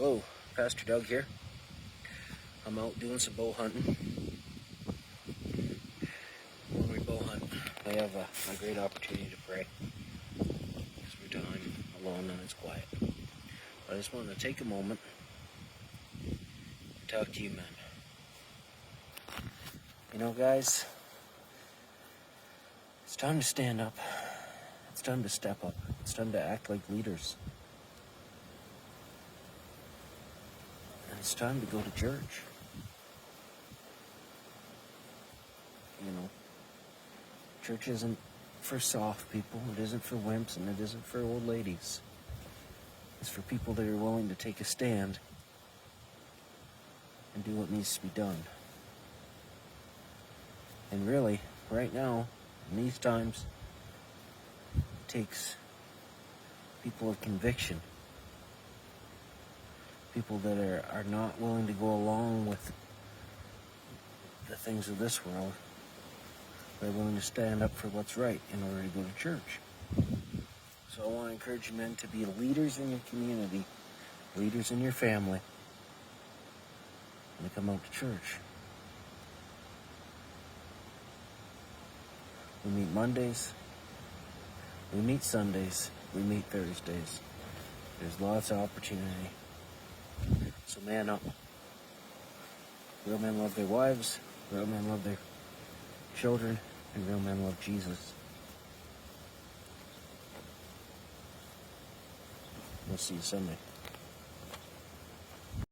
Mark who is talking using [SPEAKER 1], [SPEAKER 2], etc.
[SPEAKER 1] Hello, Pastor Doug here. I'm out doing some bow hunting. When we bow hunt, I have a great opportunity to pray because we're time alone and it's quiet. But I just wanted to take a moment and talk to you, men. You know, guys, it's time to stand up. It's time to step up. It's time to act like leaders. And it's time to go to church. You know, church isn't for soft people, it isn't for wimps, and it isn't for old ladies. It's for people that are willing to take a stand and do what needs to be done. And really, right now, in these times, it takes people of conviction. People that are not willing to go along with the things of this world. They're willing to stand up for what's right in order to go to church. So I want to encourage you men to be leaders in your community, leaders in your family, and to come out to church. We meet Mondays, we meet Sundays, we meet Thursdays. There's lots of opportunity. So man up. Real men love their wives, real men love their children, and real men love Jesus. We'll see you Sunday.